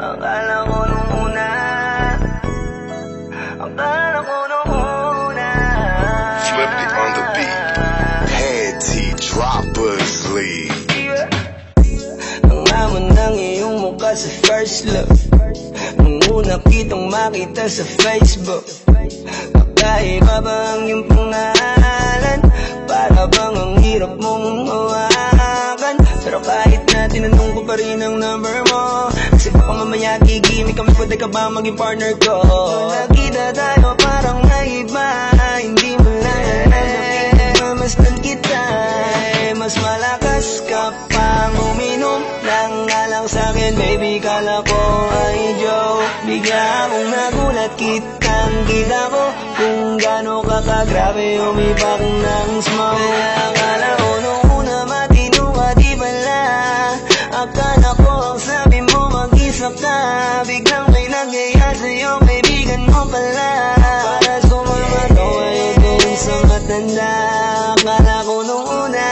Akala ko nung una, akala ko nung una. Flip it on the beat. Panty droppers lead. Ang hamon ng iyong mukha sa first love, nung una kitang makita sa Facebook. Kakaiba ba ang iyong pangalan? Para bang ang hirap mong mawakan? Pero kahit na tinanong ko pa rin ang number mo, kasi baka mamaya gigimik kami, pwede ka ba maging partner ko? Nakita tayo parang naiba, hindi mo lang mamasdan kita. Mas malakas ka pang uminom ng alang sa'kin, baby, kala ko ay joke. Bigla akong nagulat, kitang-kita ko kung gaano ka kagrabe umipak ng smoke. Kaya akala ko nung una matino ka, di pala. Akala ko ang sabi mo mag-isa ka, biglang may nagyaya sa'yo, kaibigan mo pala. Para sumama to ay doon sa matanda. Akala ko nung una,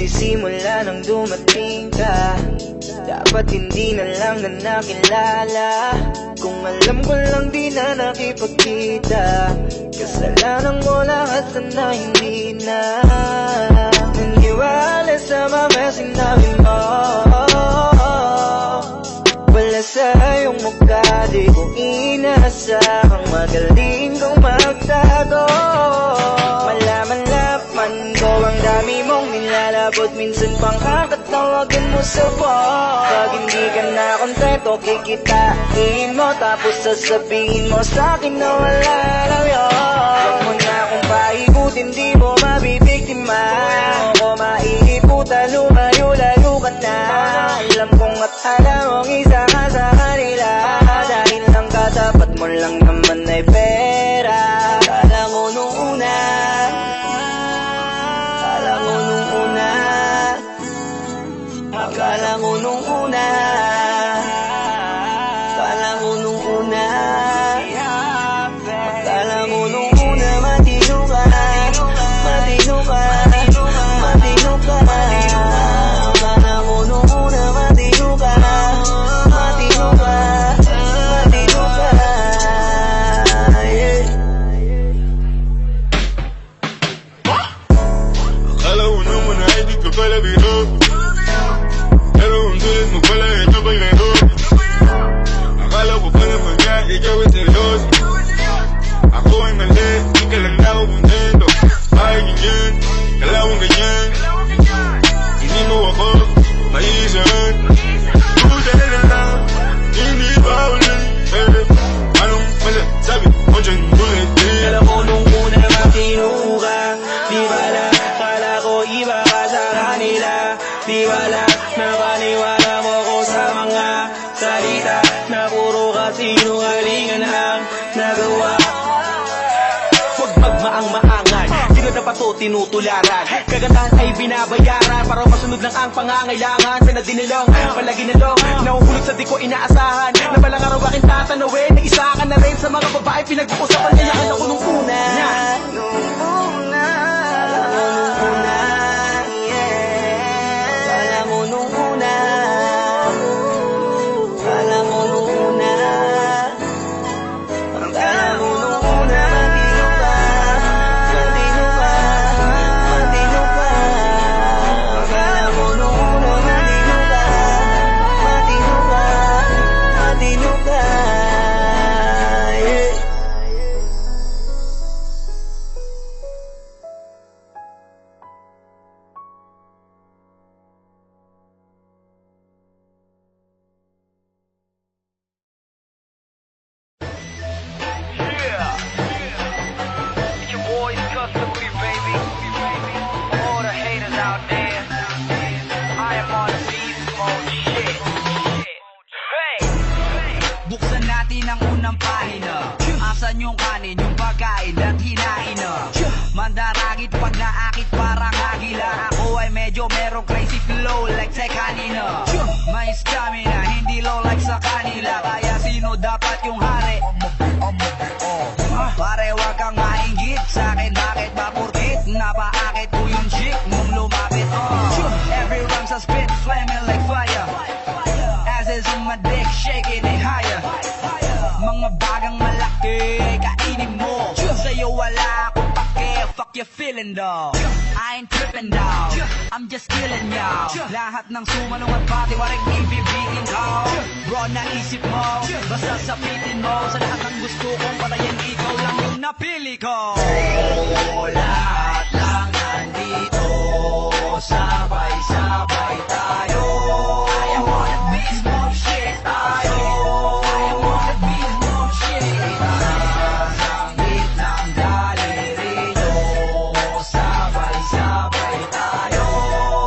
simula nang dumating ka, dapat hindi na lang na nakilala. Kung alam ko lang di na nakipagkita, kasalanan mo lahat, sana hindi na naniwala sa mga sinabi mo. Wala sa iyong mukha, di ko inasahang magaling kang magtago. Malaman-laman ko ang dami mong nilalabot, minsan pang kakatawagan mo sa phone. Pag hindi ka na kontento, kikitain mo, tapos sasabihin mo sa'kin na wala lang yun. Huwag mo na akong paikutin, di mo mabibiktima. Huwag mo maiiputan, lumayo-layo ka na. Alam kong at alam mong isa ka sa kanila, dahil lang katapat mo lang naman ay pera. Akala ko nung una, akala ko nung una, akala ko nung una, akala ko nung una, akala ko nung una, matino ka, matino ka, matino ka. Akala ko nung una, matino ka, matino ka, matino ka. Akala ko naman na hindi ka pala biro, pero ang sulit mo pala ito pa'y laro. Akala ko pala pagka ikaw ay seryoso, ako ay mali, di ka lang ako kontento. Ay ganyan, kalawang ganyan, hindi mo ako maiisahan. Buta na lang, hindi ba ulit, pero anong masasabi mo dyan ulit? Alam ko nung una matino ka, di bala, kala ko iba ka sa kanila. Di bala, nakaniwala mo ko sa mga salita na puro kasinungalingan ang nagawa. Huwag magmaang-maangan, di na dapat to tinutularan. Kagandahan ay binabayaran para masunod lang ang pangangailangan. Pinadinilong, palagi nilong, nauhulog sa di ko inaasahan. Na balang araw aking tatanawin, na isa ka na rin sa mga babae pinag-uusapan. Kaya ako nung una, Nung una, nung una, yeah. Akala ko nung una, akala ko nung una, akala ko nung una, matino ka, matino ka, matino ka. Akala ko nung una, matino ka, matino ka, matino ka, yeah. ng pahina. Asan yung kanin, yung pagkain at hinain na mandaragit pag naakit parang agila. Ako ay medyo merong crazy flow like sa kanina. May stamina, hindi low like sa kanila. Kaya sino dapat yung hari? Pare wag kang maingit sa akin, bakit ba porkit napaakit ko yung chick mong lumapit? Every rhyme's a spit, flaming like fire. As is on my dick, shaking it higher. Mga bagang malaki, kainin mo. Sa'yo wala akong pake, fuck you feeling dog. I ain't tripping dog, I'm just killing y'all. Lahat ng sumanong at pati waring ibibitin ko. Bro, naisip mo, basta sapitin mo. Sa lahat ng gusto kong patayin, ikaw lang yung napili ko. Lahat lang nandito, sabay-sabay tayo. I wanna be smoke shit tayo. I wanna be smoke shit. Ang gitnang daliri nyo, sabay-sabay tayo.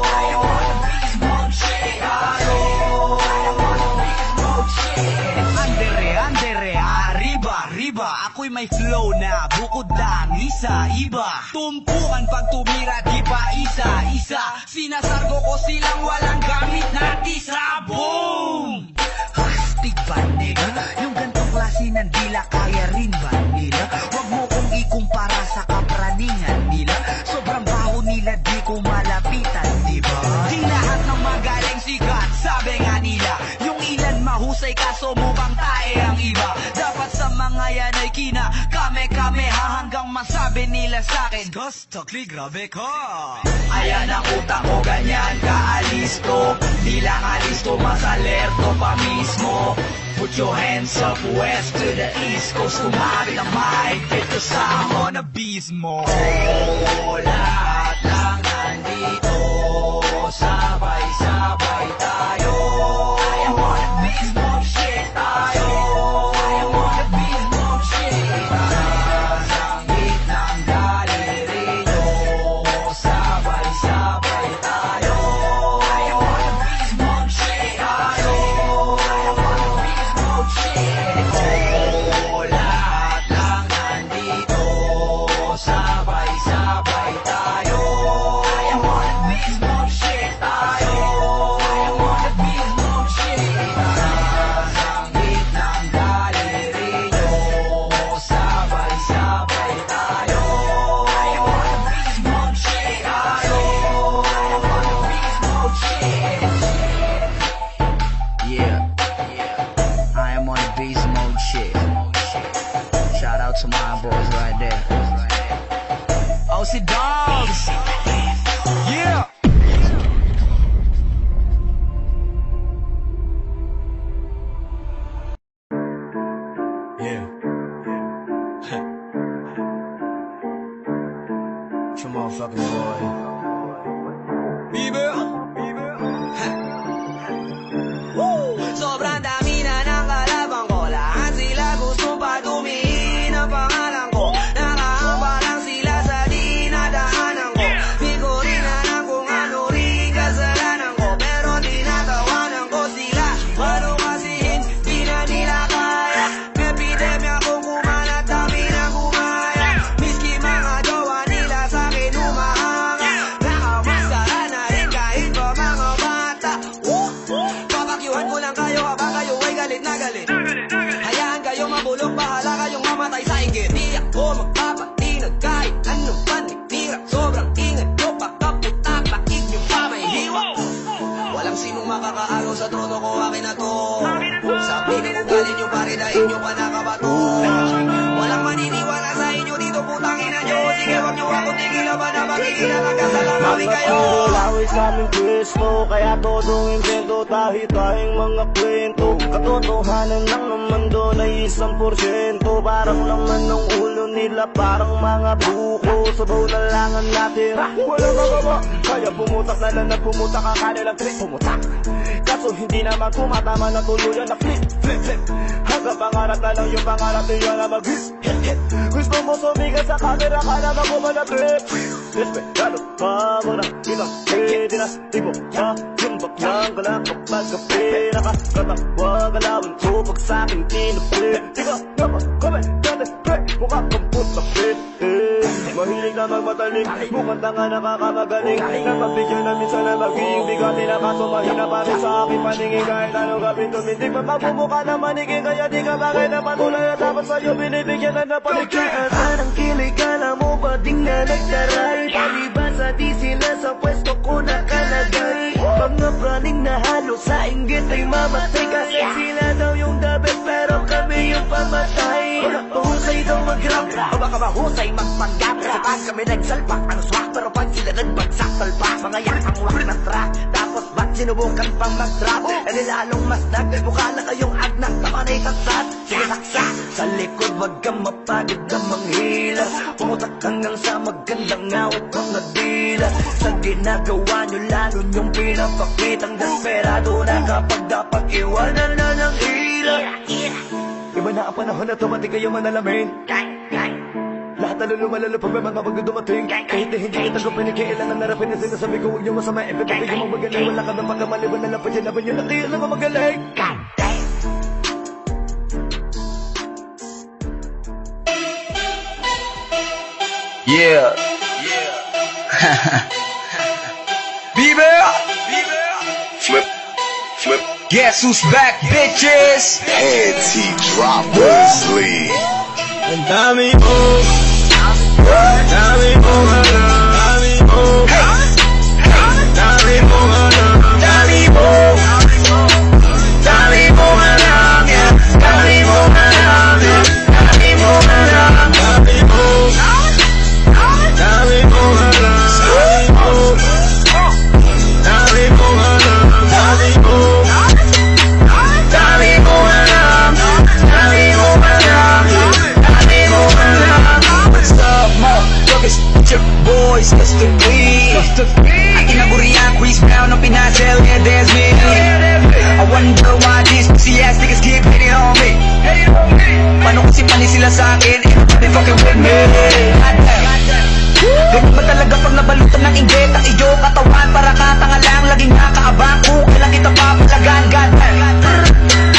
I wanna be smoke shit tayo. I wanna be smoke shit. Andere, arriba. Ako'y may flow na bukod lang isa-iba. Tumpukan pag tumira, di pa isa-isa. Sinasargo ko silang walang gamit na tisa. Boom! Hastig ba nila? Yung gantong klase ng dila, kaya rin ba nila? Huwag mo kong ikumpara sa kapraningan nila. Sobrang baho nila, di ko malapitan, di ba? Di lahat ng magaling sikat, sabi nga nila. Yung ilan mahusay kaso mukhang tae ang iba. Dapat sa mga yan ay kina kame hanggang masabi nila sa'kin Gostokli, grabe ka. Ayan ang utak ko, ganyan kaalisto. Di lang alisto, mas alerto pa mismo. Put your hands up west to the east coast. Kumari ng mahigpit ko sa mga beast mo. Lahat lang nandito, sabay-sabay tayo. I wanna be smoke shit tayo. I wanna be smoke shit. Ang gitnang daliri nyo, sabay-sabay tayo. I wanna be smoke shit tayo. I wanna be smoke shit. Lahat lang nandito, sabay-sabay tayo. I wanna be smoke shit tayo. I wanna be smoke shit. Ang gitnang daliri nyo, sabay-sabay tayo. I wanna be smoke shit tayo. I wanna be smoke shit. Yeah, I am on a beast mode shit. Shout out to my boys right there. OC Dogs. Yeah. Yeah. It's your motherfucking boy. Bieber. Sobrang dami na ng kalabang ko. Lahat sila gusto padumihin ang pangalan ko. Nakaamba lang sila sa dinadaanan ko. Di ko rin alam kung ano rin kasalanan ko. Pero tinatawanan ko sila. Ano kasi hindi na nila kaya. Epidemya kong kumalat, dami na gumaya. Miski mga jowa nila sa'kin humahanga. Nakamasara na rin kahit pa mga bata. Papakyuhan ko lang kayo habang kayo ay galit na galit. Hayaan kayong mabulok, bahala kayong mamatay sa inggit. Di ako magpapatinag kahit anong paninira. Sobrang ingat nyo, pagkaputa, paig nyo pa may hiwa. Walang sinong makakaagaw sa trono ko, akin na to. Sabi ng ugali nyo, pare dahil nyo pa nakabato. Walang maniniwala sa inyo dito, putang ina nyo. Sige, wag nyo ako tigilan ba na magiging nagkasalamat rin kayo. Lawis naming pwesto, kaya todong invento. Dahil tayong mga kwento, katotohanan lang naman doon ay 1%. Parang naman ng ulo nila, parang mga buko. Sabaw na langan natin, walang magawa. Kaya pumutak na lang na pumutak ang kanilang trip. Pumutak, kaso hindi naman tumatama na tuluyan na flip. Hanggang pangarap na lang yung pangarap niya na mag-hit. Gusto mo sumigat sa camera, ka naman kumanapit. Desperado, habang nakita pwede na di mo matimbak ng galang kapag kapira ka katawag alawin ko pag sa'kin tinapit di ba naman comment dati pre mukha kang putapit mahilig na magmataling mukhang tanga nakakamagaling napabigyan na minsan na magiging bigati na kaso mahina pa rin sa akin paningin kahit anong gawin tumindig magpapumukha na manigin kaya di ka bagay na patulay at dapat sa'yo binibigyan na napaligian anang kilig alam mo ba ding na nagtaray palibasa di sila sa pwesto ko nakalagay mga praning na halos sa inggit ay mamatay kasi sila daw yung the best pero kami yung pamatay mahusay daw mag-rap o baka mahusay magpanggap sa pag kami nagsalpak ang swak pero pag sila nagbagsak talpak mga yakang wak ng track tapos ba't sinubukan pang mag-drop e nilalong mas mukha na kayong agnak tamanay tatat sige saksa sa likod wag kang mapagod na manghila pumutak hanggang sa magandang ngawit mga dila sa ginagawa nyo lalo nyong pinapakitang desperado na kapag dapat iwanan na ng hila iba na ang panahon na tumati kayo manalamin lahat na lumalalo pag may mga bago dumating kahit na hindi kita ko pinigilan na narapin na sinasabi ko huwag nyo masama ipipapigyan mo magaling wala ka na pagkamaliban na lang pa dyan naban yun na kayo naman magaling Yeah. Bieber. Flip. Guess who's back, bitches? Head T Droppers League. Ang dami mo, dami mo alam, dami mo, dami mo alam, dami mo, dami mo alam, dami mo alam, dami mo alam, dami mo, dami mo alam, dami mo, dami mo alam, dami mo, dami mo alam, dami mo alam. What's up, motherfuckers? It's your boys, Mr. Green. Aking naburihan, Chris Brown, ang pinasel, yeah, there's me. I wonder why these pussy ass niggas keep hitting on me. Paano kasi pani sila sa'kin, everybody fucking with me. Ganun ba talaga pag nabalutan ng inggit ang iyong katawan? Para katanga lang, laging nakaabang kung kailan kita papalagan.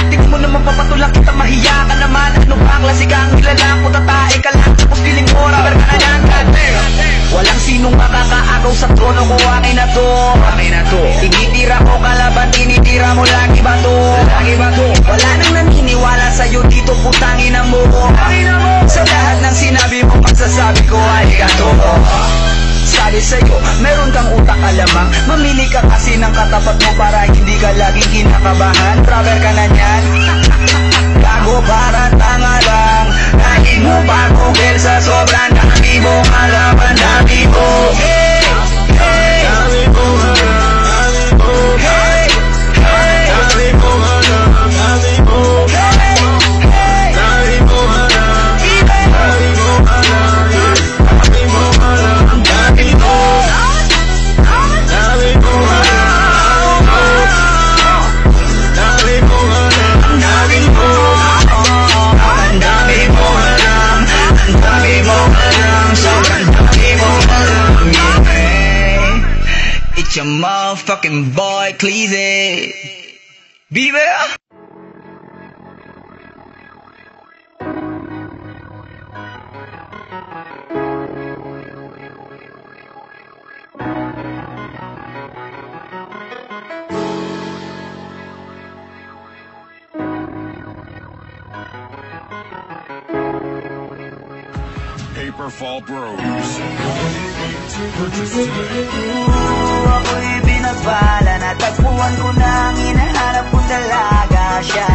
Tingin mo naman papatulang kita, mahiya ka naman. Ano ba ang klase kang nilalang kung tatae ka lang? Tapos piling mo, rubber ka na yan. Walang sinong makakaagaw sa trono ko, akin na to. Tinitira ko kalaban, tinitira mo lagi ba to? Wala nang naniniwala sa'yo dito, putangin na mo. Sa lahat ng sinabi mo, pagsasabi ko ay gato. Sabi sa'yo, meron kang utak alamang. Mamili ka kasi ng katapat mo para hindi ka laging kinakabahan. Travel ka na niyan. Gago para tanga lang. Lagi mo pa Google sa sobrang dami mo alam. Ang dami mo. Hey, hey, Dami mo alam, dami mo, hey, hey, dami mo alam, dami mo, hey, hey, dami mo alam, dami mo alam, dami mo alam, dami mo, dami mo alam, dami mo alam, dami mo, ang dami mo alam, ang dami mo alam, sobrang dami mo alam, yeah. It's your motherfucking boy, Cleezy. Bieber. Paperfall Bros. Purchase today. Ako'y binagpala, natagpuan ko na ang hinahanap kong dalaga siya.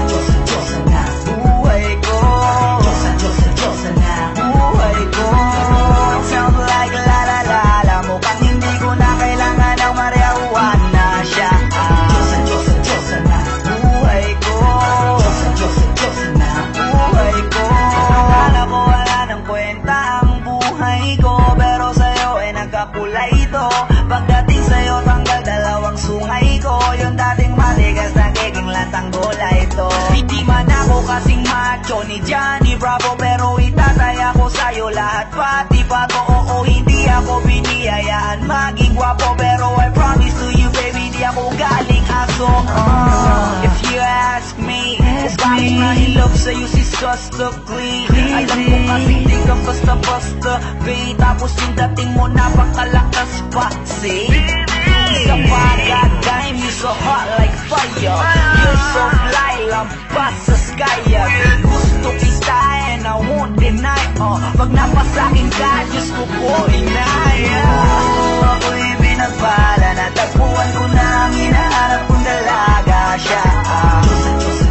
Diyosa na buhay ko, Diyosa na buhay ko. Sound like la la la la, mukhang hindi ko na kailangan ng marijuana siya. Diyosa na buhay ko, Diyosa na buhay ko. Akala ko wala ng kwenta ang buhay ko, pero sa'yo ay nagkapula ito. Pagdating sa'yo tanggal dalawang sungay ko, yung dating matigas nagiging lantang bola ito. Hindi man ako ako kasing macho ni Johnny Bravo, pero itataya ko sa'yo lahat pati pa to. Oo, hindi ako biniyayaan maging gwapo, pero I promise to you baby, di ako galing aso. If you ask me, bakit nahilap sa'yo si Susta Clean? Alam ko kasi di ka basta-basta, babe. Tapos yung dating mo napakalakas pa, see? Sa pagkadime, you so hot like fire. You're so fly, lampas sa sky. Gusto kita and I won't deny. Pag napasakin ka, Diyos ko po inaya. Ako'y binagpala, natagpuan ko na ang hinahanap kong dalaga siya.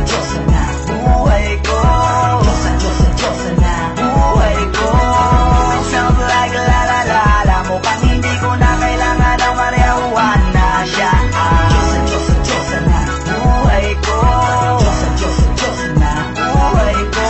Diyosa na buhay ko. Diyosa na buhay ko. Sound like la la la la, mukhang hindi ko na kailangan ng marijuana siya. Diyosa na buhay ko. Diyosa na buhay ko.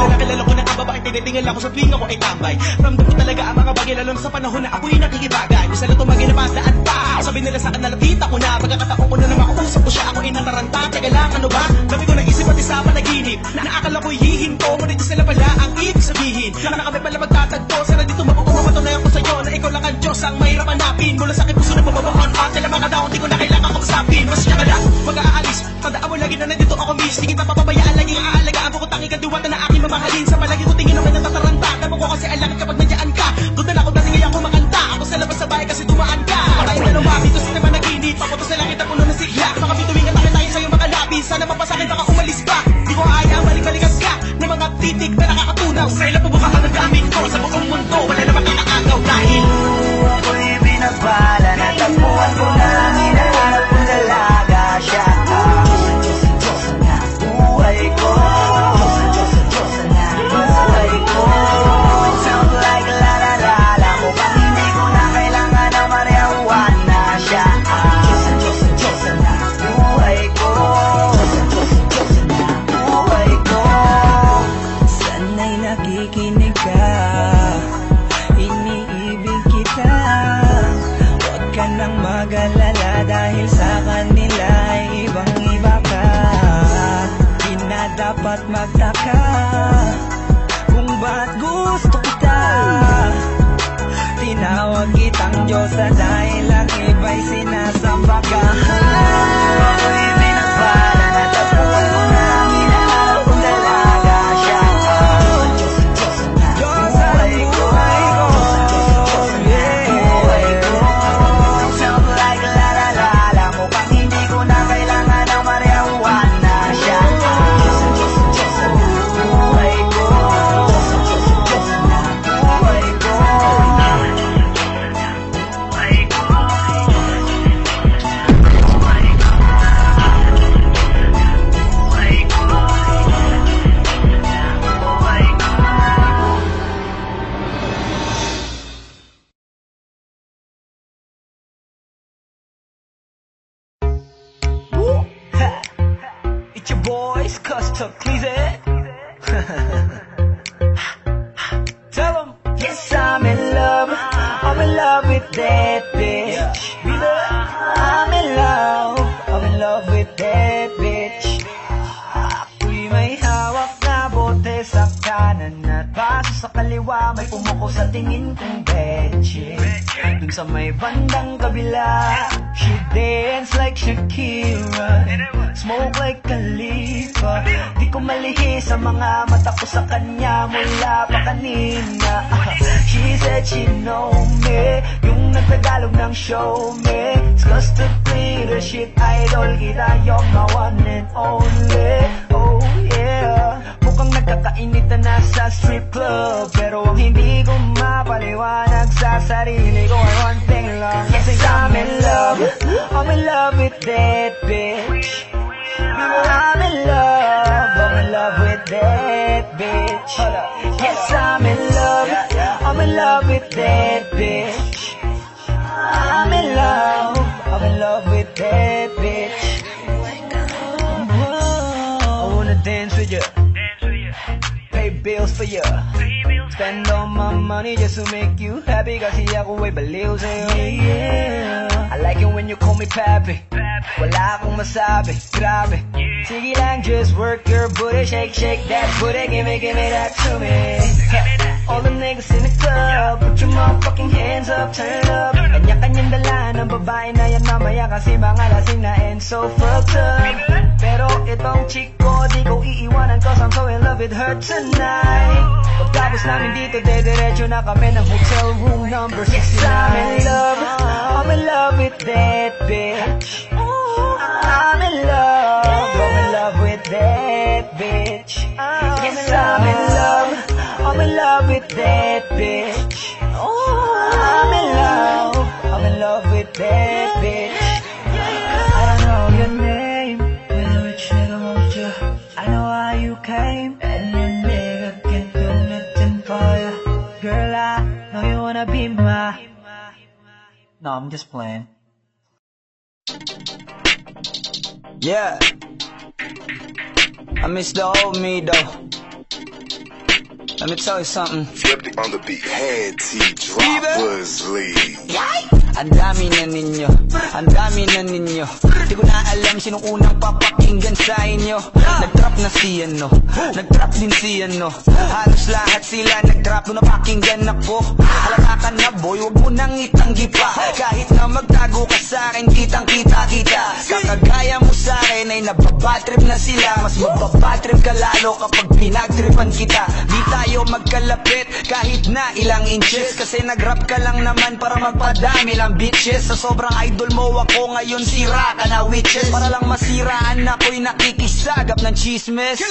Nakilala ko na ang babae, tinitingala ko sa tuwing ako ay tambay. Ramdam ko talaga ang mga bagay, lalo sa panahon na ako'y nakikibagay. Isa lang tumagin na pataan pa, sabi nila sa akin nalapita ko na. Pagkakataon ko na naman makausap ko siya, ako inataranta. Teka lang, ano ba? Dami ko naisip at isa panaginip, naakala ko'y hihinto, ngunit sila pala ang ibig sabihin. Na kami pala magtatagpo, sana dito mapapatunayan ko sa'yo na ikaw lang ang Diyos ang mahirap hanapin. Mula sa aking puso na pababakon at tila mga daon, di ko na kailangan kausapin. Mas siya ka lang, mag-aalis, tandaan mo lagi na nandito ako miss. Di kita papabayaan, laging aalagaan ko kung tangi ka diwata na aking mamahalin. Sa palagi ko tingin ako natataranta, naman ko kasi alakad kapag nandiyan ka. Doon na ako dati ngayon kumakanta, ako sa labas sa bahay kasi dumaan ka. Patay na lumapit, ito sa naman naginip, ako to sa langit na puno ng sigla. Mga bituwing at tayo sa'yo mga lapis, sana mapasakit baka umalis pa. Di ko ayaw, balik-balikan ka ng mga titig na nakakatunaw. Sa ilang pubuka ka ng gamit ko, sa buong mundo wala na makakaagaw dahil ako'y binagpala, natagpuan ko na ang hinahanap kong dalaga siya. Diyosa na buhay ko. Diyosa na buhay ko. Sound like la la la la, mukhang hindi ko na kailangan ng marijuana siya. Diyosa na buhay ko. Diyosa na buhay ko. Sana'y nakikinig ka, iniibig kita. Huwag ka nang mag-alala dahil sa kanila ay ibang-iba ka. Di na dapat magtaka kung ba't gusto kita. Tinawag kitang Diyosa dahil ang iba'y sinasamba ka. Ako'y binagpala, natagpuan ko na ang hinahanap kong dalaga siya. Diyosa na buhay ko. Buhay ko. Sound like la la la la, mukhang hindi ko na kailangan ng marijuana siya. Diyosa na buhay ko. Diyosa na buhay ko. It's your boys, Susta Clean. Tell them, yes, I'm in love with that bitch. I'm in love with that bitch. Ako'y may hawak na bote sa kanan at baso sa kaliwa, may pumuko sa tingin kong betche. Dun sa may bandang kabila, she dance like Shakira, smoke like Khalifa. Di ko malihis sa mga mata ko sa kanya mula pa kanina. She said she know me, yung nagtagalog ng show me. Susta Clean, shit idol kita, you're my one and only. Oh yeah, mukhang nagkakainitan na sa strip club, pero ang hindi ko mapaliwanag sa sarili ko ay one thing lang. Yes, I'm in love with that bitch. I'm in love with that bitch. Yes, I'm in love with that bitch. I'm in love with that bitch. I wanna dance with you, pay bills for you, spend all my money just to make you happy. Kasi ako ay baliw sa'yo, yeah. I like it when you call me papi, Wala akong masabi, grabe. Sige lang, just work your booty, shake, shake that booty, give me that to me. All the niggas in the club, put your motherfucking hands up, turn it up. Kanya-kanyang dala ng babae na yan mamaya kasi mga lasing na and so fucked up. Pero itong chick ko, di ko iiwanan cause I'm so in love with her tonight. Pagkapos namin dito, dediretso na kami ng hotel room number 69. I'm in love with that bitch. I'm in love with that bitch. Yes, I'm in love with that bitch. I'm in love with that bitch. I don't know your name, but a rich nigga wants you. I know how you came, and your nigga can't do nothing for you. Girl, I know you wanna be my. No, I'm just playing. Yeah, I miss the old me though. Let me tell you something. Flipped on the beat. Head T Droppers League. Ang dami na ninyo, ang dami na ninyo. Di ko na alam sinong unang papakinggan sa inyo. Nag-trap na si ano, nag-trap din si ano. Halos lahat sila nag-trap nung napakinggan ako. Halata ka na boy, wag mo nang itanggi pa. Kahit na magtago ka sa akin, kitang kita-kita. Kakagaya mo sa akin ay nababatrip na sila. Mas mababatrip ka lalo kapag pinagtripan kita. Di tayo magkalapit kahit na ilang inches. Kasi nag-rap ka lang naman para magpadami lang bitches. Sa sobrang idol mo ako ngayon sira ka na witches. Para lang masiraan ako'y nakikisagap ng chismis.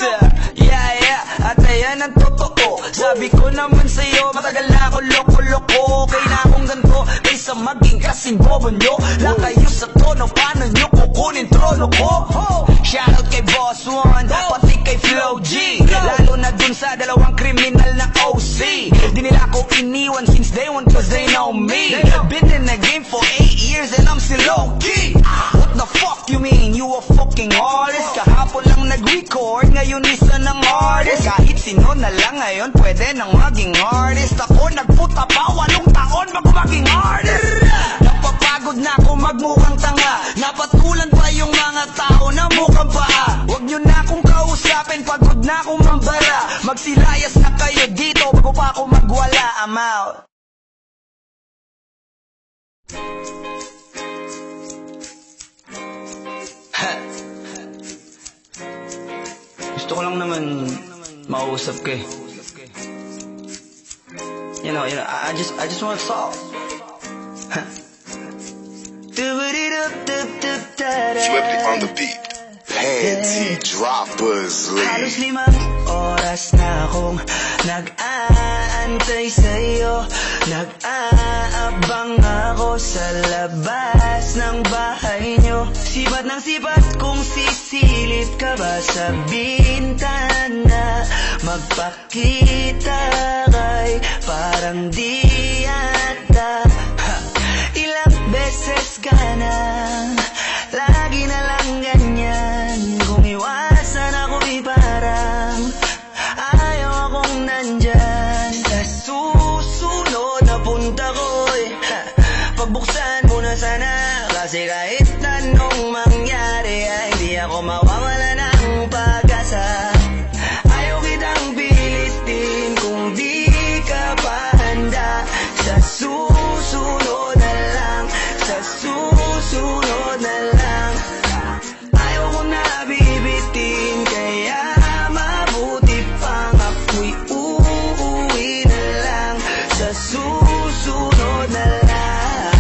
Yeah, at ayan ang totoo. Sabi ko naman sa'yo, matagal na ako loko-loko. Okay na akong ganito kaysa maging kasing bobo nyo. Lang kayo sa tono, paano nyo kukunin trono ko? Shoutout kay Boss One, pati kay Flow G. Lalo na dun sa dalawang kriminal na OC. Di nila ako iniwan since day one cause they know me. Been in the game for 8 years and I'm still low-key. What the fuck you mean? You a fucking artist? Kahapon lang nag-record, ngayon isa ng artist. Kahit sino na lang ngayon pwede nang maging artist. Ako nagputa pa 8 taon bago maging artist. Napapagod na ako magmukhang tanga. Napatulan pa yung mga tao na mukhang paa. Huwag nyo na akong kausapin, pagod na akong mambara. Magsilayas na kayo dito bago pa ako magwala. I'm out. Gusto ko lang naman mausap ka eh. You know, I just want to talk. Flipped on the beat. Head T Droppers Halos League. 5 oras na akong nag-aantay sa'yo. Nag-aabang ako sa labas ng bahay nyo. Sipat ng sipat kung sisilip ka ba sa bintana. Magpakita kay parang di yata. Ilang beses ka na, lagi na lang ganyan. Kung iwasan ako'y parang ayaw akong nandyan. Sa susunod na punta ko'y pagbuksan mo na sana. Kasi kahit anong mangyari ay di ako mawawala ng pag-asa. Ayaw kitang pilitin kung di ka pa handa. Sa susunod na lang, sa susunod na lang. Ayaw ko na bibitin, kaya mabuti pang ako'y uuwi na lang. Sa susunod na lang.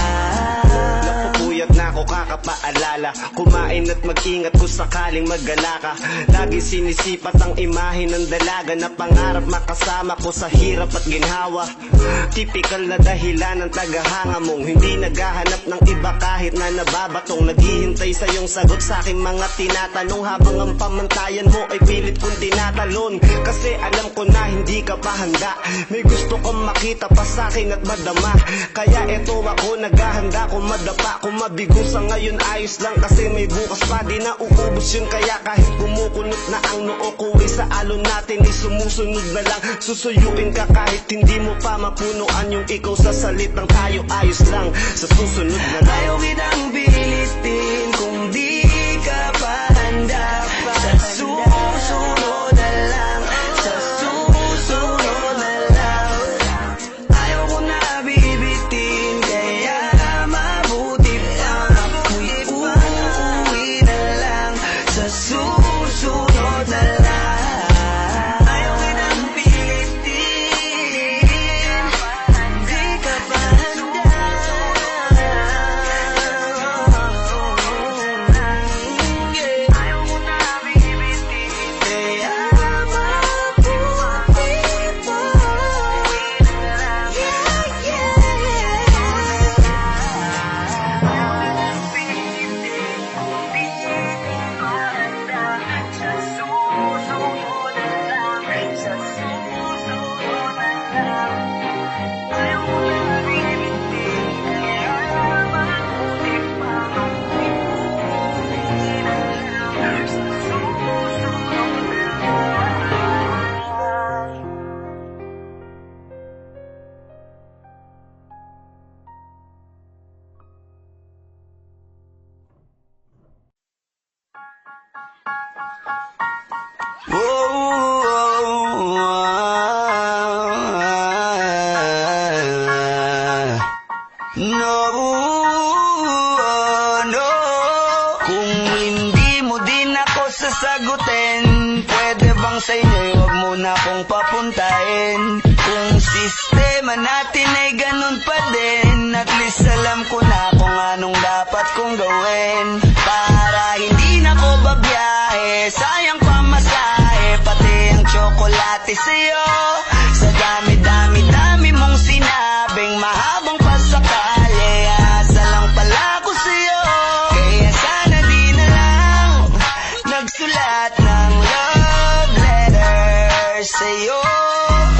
Napupuyat na ako kakapaalala. Kumain at mag-ingat kung sakaling mag-gala ka. Lagi sinisipat ang imahe ng dalaga na pangarap makasama ko sa hirap at ginhawa. Typical na dahilan ng tagahanga mong hindi naghahanap ng iba kahit na nababatong. Naghihintay sa iyong sagot sa aking mga tinatanong habang ang pamantayan mo ay pilit kong tinatalon. Kasi alam ko na hindi ka pa handa. May gusto kang makita pa sa akin at madama. Kaya eto ako naghahanda kung madapa. Kung mabigo sa ngayon ayos lang kasi may bukas pa. Di na uubos yun kaya kahit kumukunot na ang noo ko ay sa alon natin ay sumusunod na lang. Susuyuin ka kahit hindi mo pa mapunuan yung ikaw sa salitang tayo ayos lang. Sa susunod na lang. Ayaw kitang pilitin kung di susunod na lang. Ayaw kitang pilitin, di ka pa handa. Ayaw mo na bibitin, kaya mabuti pa. No. Kung hindi mo din ako sasagutin, pwede bang sa inyo'y wag mo na akong papuntahin? Kung sistema natin ay ganun pa din, at least alam ko na kung anong dapat kong gawin. Para hindi na ko babiyahe, sayang pamasahe, pati ang tsokolate sa'yo. Sa dami-dami-dami mong sinabing mahabang pasakali, asa lang pala ako sa'yo. Kaya sana di na lang nagsulat ng love letter sa'yo.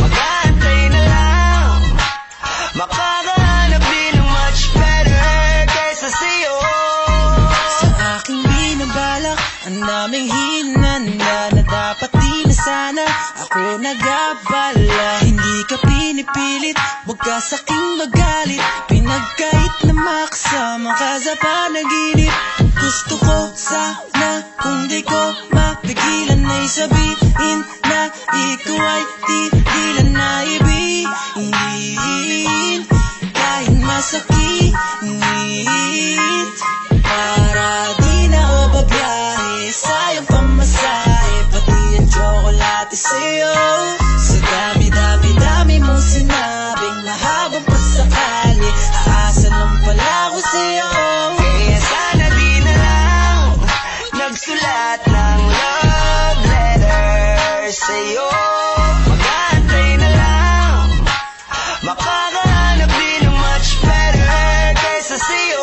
Mag-aantay na lang, makakahanap din ng much better kaysa sa'yo. Sa aking binabalak, ang daming hinanda na dapat di na sana ako nag-abala. Hindi ka pinipilit, wag ka sa'king magalit, pinagkait na makasama ka sa panaginip. Gusto ko sana kung di ko mapigilan ay sabihin na ikaw ay tigilan na ibigin. Kahit masakit, para di na ako babiyahe, sayang pamasahe, pati ang tsokolate sa'yo. Sa dami-dami-dami mong sinabing mahabang pasakali, aasa lang pala ako sa'yo. Kaya sana di na lang nagsulat ng love letter sa'yo. Mag-aantay na lang, makakahanap din ng much better kaysa sa'yo.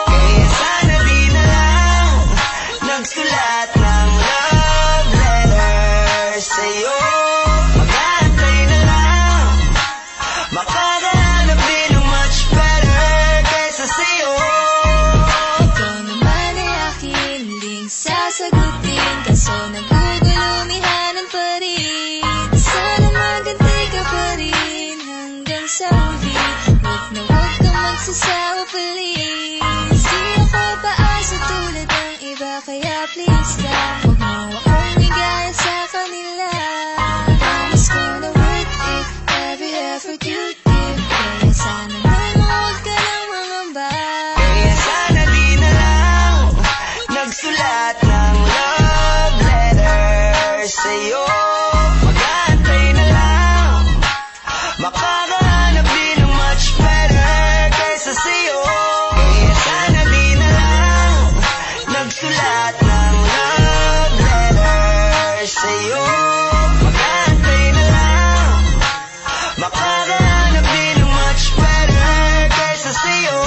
Kaya sana di na lang nagsulat ng love letter sa'yo. Mag-aantay na lang, makakahanap din ng much better kaysa sa'yo. Ikaw naman ay aking muling sasagutin, kaso nagugulumihanan pa rin. Sana magantay ka pa rin hanggang sa huli, wag na wag kang magsasawa please. Di ako paasa tulad ng iba, kaya please lang, wag mo akong igaya sa kanila. Promise ko na worth it, every effort you give, kaya sana naman wag ka nang mangamba. Kaya sana di na lang nagsulat ng love letter sa'yo. Mag-aantay na lang, makakahanap din ng much better kaysa sa'yo. Kaya sana di na lang nagsulat ng love letter sa'yo. Mag-aantay na lang, makakahanap din ng much better kaysa sa'yo.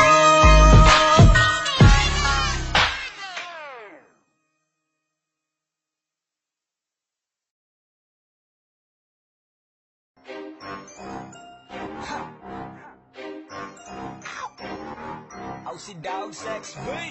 Si Dog Sex Boy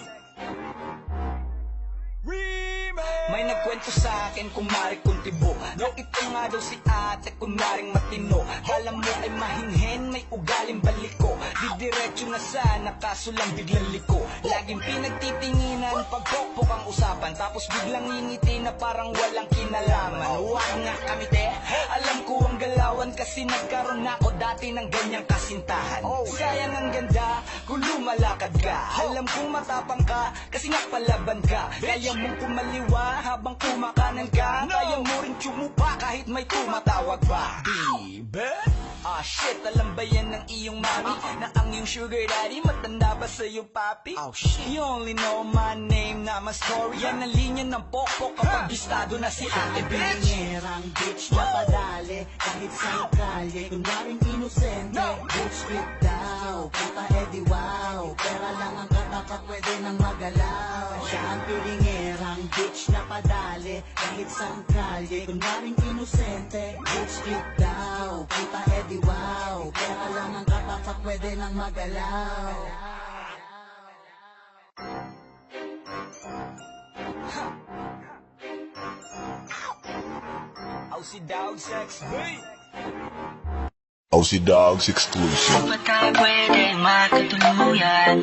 may nagkwento sa akin kung marik kong tibo, no, ito nga daw si ate kunwaring matino. Alam mo ay mahinhen, may ugaling baliko, didiretso na sana kaso lang biglang liko. Laging pinagtitinginan pag pokpok ang usapan, tapos biglang ngingiti na parang walang kinalaman. Huwag nga kami te, alam ko ang galawan kasi nagkaroon ako dati ng ganyang kasintahan. Sayang ang ganda kung lumalakad ka. Alam kong matapang ka kasi nga palaban ka. Kaya mong kumaliwa habang kumakanan ka. Kaya mo rin tsumupa kahit may tumatawag pa. Diba? Ah shit, alam ba yan ng iyong mami? Na ang iyong sugar daddy matanda ba sa iyong papi? Oh shit, you only know my name, na my story. Yan ang linya ng pokpok kapag bistado na si ate bitch. Bilingerang bitch na padali kahit sa kalye, kunwaring inosente. Bitch with daw, puta edi wow, pera lang ang katapat, pwede nang magalaw. Siya ang bilingerang bitch na padali kahit sa kalye, kunwaring inosente. Bitch with daw, puta edi wow, pera lang ang katapat, pwede nang magalaw. OC Dog Sex, babe. OC Dogs exclusive. Di ba tayo pwedeng magkatuluyan?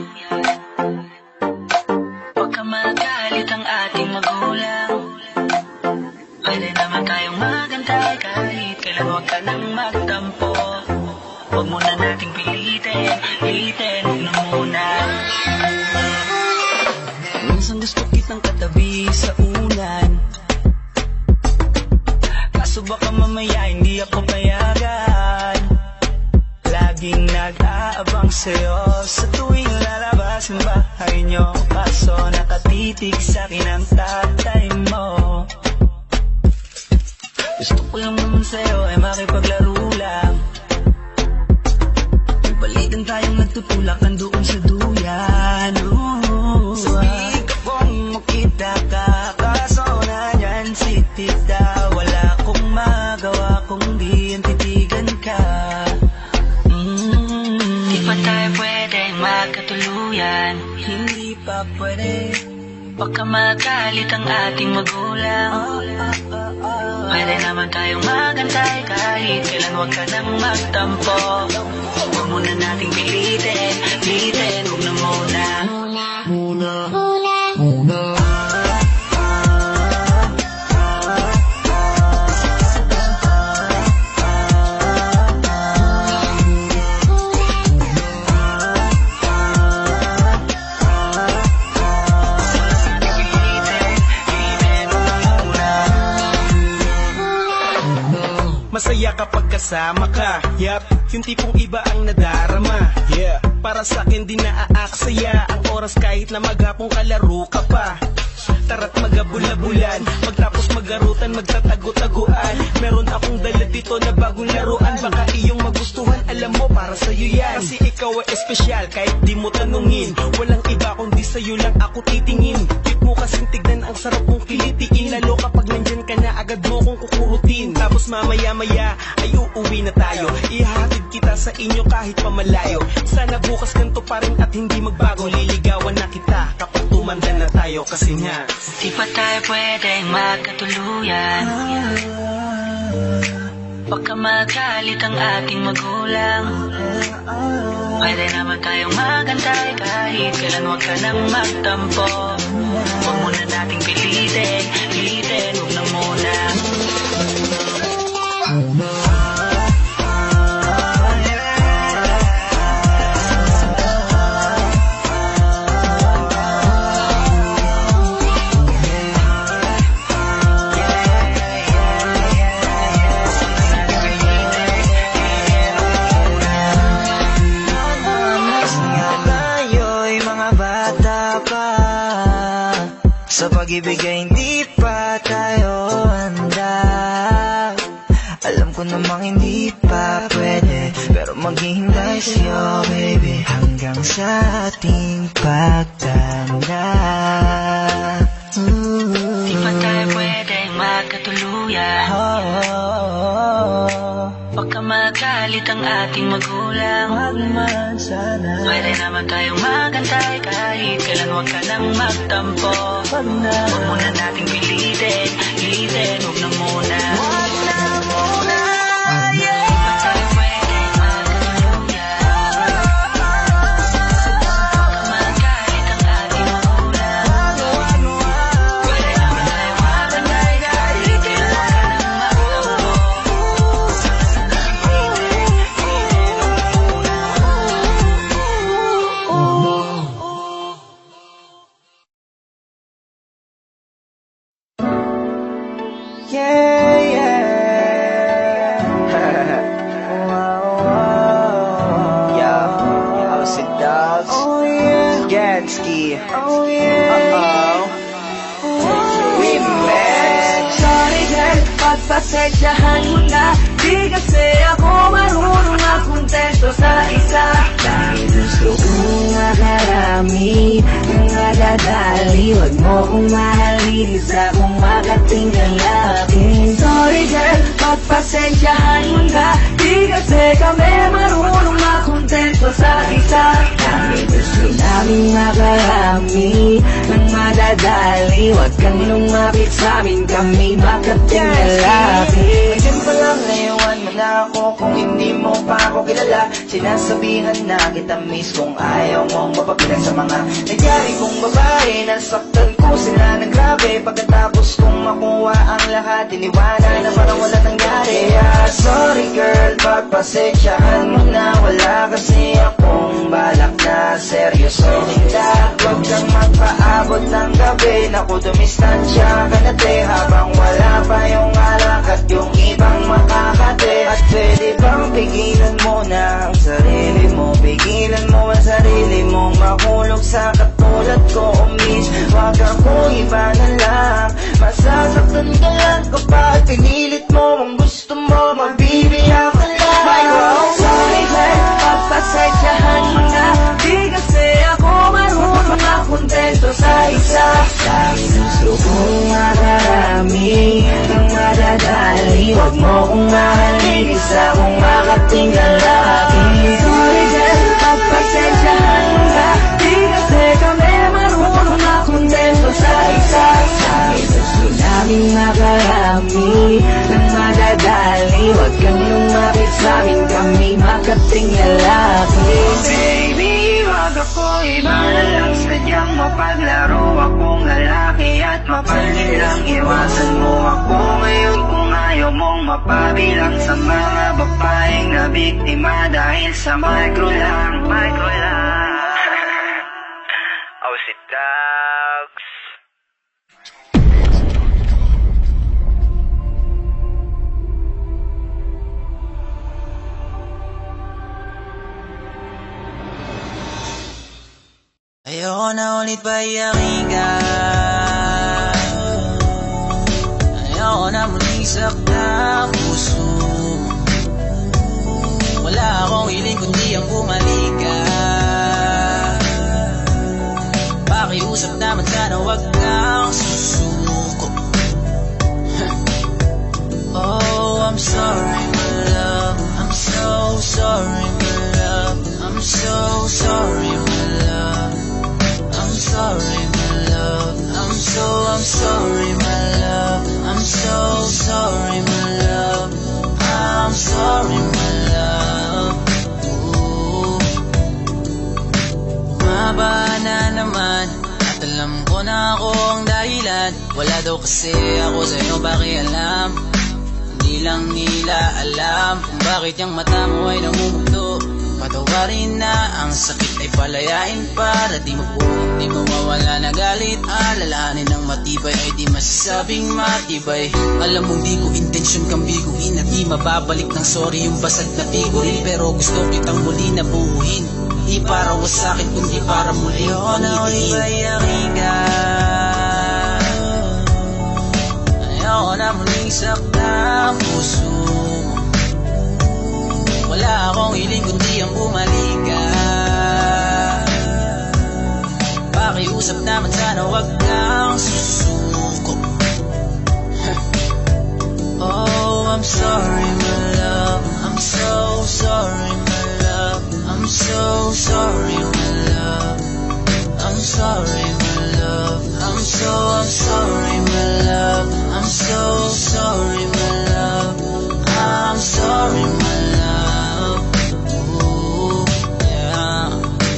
Huwag ka magalit ang ating magulang. Pwede naman tayong magantay kahit kailan, huwag ka nang magtampo. Huwag muna nating pilitin, huwag na muna. Minsan gusto kitang katabi sa unan, kaso baka mamaya hindi ako payagan. Laging nag-aabang sa'yo sa tuwing lalabas ang bahay nyo, kaso nakatitig sa'kin ang tatay mo. Gusto ko lang naman sa'yo ay makipaglaro lang. May balikan tayong nagtutulak doon sa duyan. Sabihin ka kung makita ka, kaso nanyan si tita. Wala akong magawa kung di ang titigan ka. Di pa tayo pwedeng magkatuluyan? Hindi pa pwede. Baka magalit ang ating magulang. Pwede naman tayong magantay kahit kailan, huwag ka nang magtampo. Huwag muna nating pilitin, huwag na muna. Masaya kapag kasama ka, yup, yung tipong iba ang nadarama. Yeah, para sa akin di naaaksaya ang oras kahit na maghapong kalaro ka pa. Tara't magabula-bulan, magtapos magarutan, magtatago-taguan. Meron akong dala dito na bagong laruan, baka iyong magustuhan, alam mo para sa'yo yan. Kasi ikaw ay espesyal kahit di mo tanungin, walang iba kundi sa'yo lang ako titingin. Tip mo kasing tignan, ang sarap mong kilitiin, lalo kapag nandyan ka na agad mo kong kukurutin. Tapos mamaya-maya ay uuwi na tayo, ihahatid kita sa inyo kahit pamalayo. Sana bukas ganito pa rin at hindi magbago, liligawan na kita kapag tumanda na tayo. Kasi nga di pa tayo pwedeng magkatuluyan? Baka magalit ang ating magulang. Pwede naman tayong magantay kahit kailan, huwag ka nang magtampo. Huwag muna nating pilitin, huwag na muna. Sa pag-ibig ay hindi pa tayo handa. Alam ko namang hindi pa pwede, pero maghihintay sa'yo baby hanggang sa ating pagtanda. Di pa tayo pwedeng magkatuluyan? Baka magalit ang ating magulang. Wag naman sana. Pwede naman tayong magantay kahit kailan, huwag ka nang magtampo. Huwag muna nating pilitin, huwag na muna. Huwag na muna, yeah. Di pa tayo pwedeng magkatuluyan? Baka magalit ang ating magulang. Pwede naman tayong magantay kahit kailan, huwag ka nang magtampo. yeah. Yeah, how's it, dogs? Oh yeah, Gansky. Oh yeah, Remix. Sorry girl, pagpasensyahan mo na. Di kasi ako marunong makontento sa isa. Dahil gusto kong makarami ng nadadali. Huwag mo kong mahalin, isa kong makating lalaki. Sorry girl, pagpasensyahan mo na. Di kasi kami marunong makontento sa isa. Dahil gusto namin makarami ng madadali. Huwag kang lumapit sa amin, kami makating lalaki. Ngayon pa lang layuan mo na ako kung hindi mo pa ako kilala. Sinasabihan na kita miss kung ayaw mong mapapilan sa mga nangyari kong babae. Nasaktan ko sila ng grabe. Pagkatapos kong makuha ang lahat, iniwanan na parang wala nangyari. Sorry girl, pagpasensyahan mo na. Wala kasi akong balak na seryoso kita. Huwag kang magpaabot ng gabi. Naku, dumistansya ka na te, habang wala pa yung alak at yung ibang makakate. At pwede bang pigilan mo na ang sarili mo? Pigilan mo ang sarili mong mahulog sa katulad ko, miss. Huwag akong iba na lang. Masasaktan ka lang kapag pinilit mo ang gusto mo, magbibigyan ka lang. Sorry girl, pagpasensyahan mo na. Di kasi ako marunong makontento sa isa. Dahil gusto kong makarami ng madadali. Huwag mo kong mahalin, isa kong makating lalaki. Sorry girl, pagpasensyahan mo na. Di kasi kami marunong makontento sa isa. Dahil gusto namin makarami ng madadali. Huwag kang lumapit sa amin, kami makating lalaki. Baby, wag ako iba na lang. Sadyang mapaglaro akong lalaki at mapalit lang. Iwasan mo ako ngayon kung ayaw mong mapabilang sa mga babaeng na biktima dahil sa micro lang. Oh, si Dogs. Ayoko na ulit paiyakin ka. Ayoko na muling sakta ang puso. Wala akong hiling kundi ang bumalik ka. Pakiusap naman sana wag kang susuko. Oh, I'm sorry my love, I'm so sorry my love, I'm so sorry my love, I'm sorry my love, I'm sorry my love, I'm so sorry my love, I'm sorry my love. Ooh. Maba na naman at alam ko na ako ang dahilan. Wala daw kasi ako sa'yo pakialam. Hindi lang nila alam kung bakit yung mata mo ay namumugto. Patawarin na ang sakit ay palayain para di mawawala na galit. Alalahanin ng matibay ay di masasabing matibay. Alam mong di ko intensyon kang biguin at di mababalik ng sorry yung basag na figurin. Pero gusto kitang muli na buuhin, di para wasakin kundi para muli ayoko na ulit paiyakin ka. Ayoko na muling sakta ang puso. Wala akong hiling kundi ang bumalik ka. Pakiusap naman sana wag kang susuko. Oh, I'm sorry my love, I'm so sorry my love, I'm so sorry my love, I'm sorry my love, I'm sorry my love, I'm so sorry my love, I'm sorry my love. Ooh, yeah.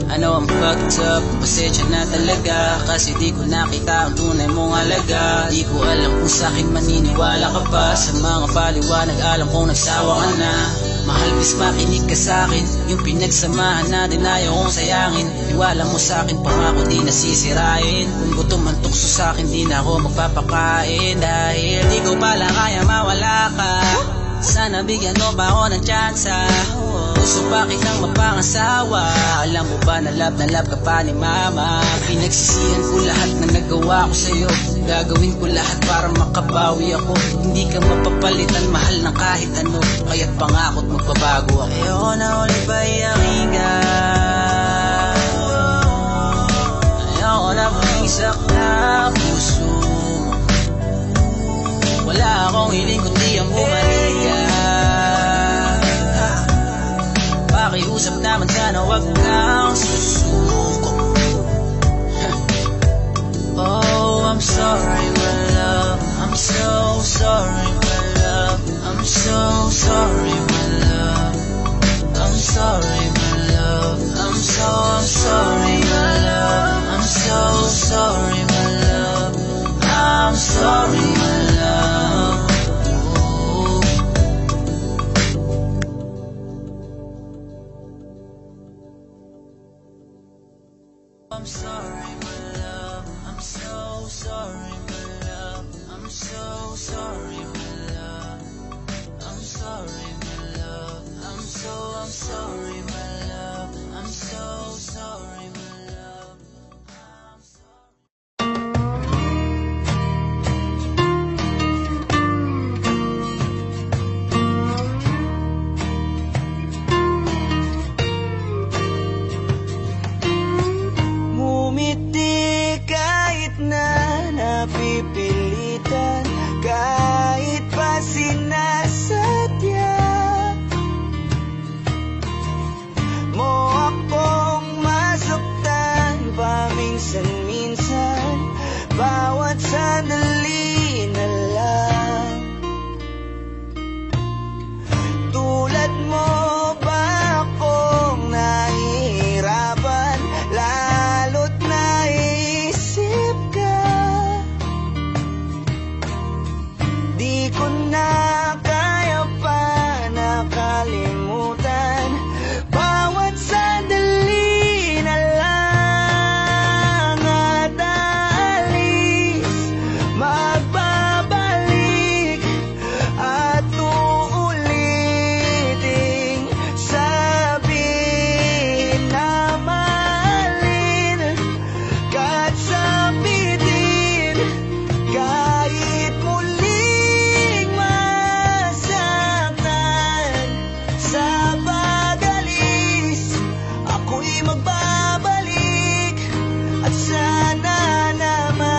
I know I'm fucked up, pasensya na talaga. Kasi di ko nakita ang tunay mong halaga. Di ko alam kung sa'kin maniniwala ka pa. Sa mga paliwanag alam kong nagsawa ka na. Mahal, bis makinig ka sa'kin. Yung pinagsamahan natin ayaw kong sayangin. Iwala mo sa'kin, pangako di nasisirain. Kung gutom ang tukso sa'kin, di na ako magpapakain. Dahil di ko pala kaya mawala ka. Sana bigyan mo ba ako ng tsansa? Gusto pa kitang mapangasawa. Alam mo ba na love ka pa ni mama? Pinagsisihan ko lahat na nagawa ko sa'yo. Gagawin ko lahat para makabawi ako. Hindi ka mapapalitan, mahal ng kahit ano. Kaya't pangako't magbabago ako. Ayoko na ulit pa iyakin ka. Ayoko na pumisak na puso mo. Wala akong hiling kundi ang bumalik ka. Pakiusap naman sana wag kang susuko. Oh, I'm sorry my love. I'm so sorry my love. I'm so sorry my love. I'm sorry my love. I'm sorry my love. I'm so sorry my love. I'm sorry my love. Oh. I'm sorry my love. I'm so sorry my love. I'm so sorry my love. I'm sorry my love. I'm sorry my love. I'm so sorry my love. I'm sorry. Ngumiti kahit na napipilitan, kahit pa sinasadya mo akong masaktan paminsan-minsan. Bawat sandali na lang. Tulad mo ba akong nahihirapan, lalo't naisip ka? Di ko na kaya pa nakalimutan. Bawat sandali na lang at aalis, magbabalik at uuliting sabihin na mahalin kahit sabitin, kahit muling masaktan. Sa pag-alis, ako'y magbabalik at sana naman